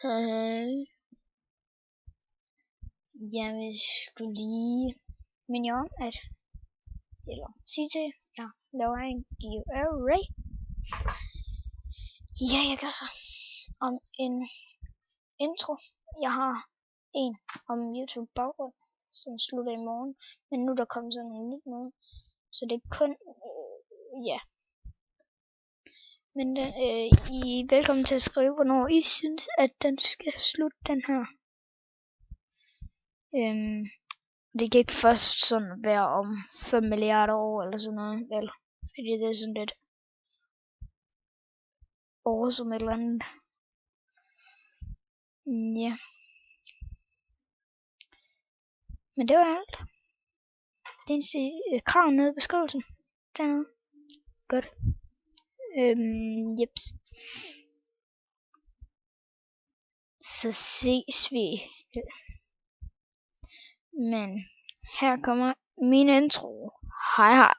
Jeg vil skulle lige minde om at sige til jeg laver en giveaway. Ja, jeg gør så om en intro. Jeg har en om YouTube baggrund, som slutter i morgen, men nu er der kommet sådan noget nyt noget, så det er kun ja. Men I er velkommen til at skrive, hvornår I synes, at den skal slutte, den her. Det kan ikke først sådan være om 5 milliarder år eller sådan noget, vel? Fordi det er sådan lidt år som et eller andet. Ja. Men det var alt. Det eneste krav nede i beskrivelsen. Dernede. Godt. Jeps. Så ses vi. Men her kommer min intro. Hej hej.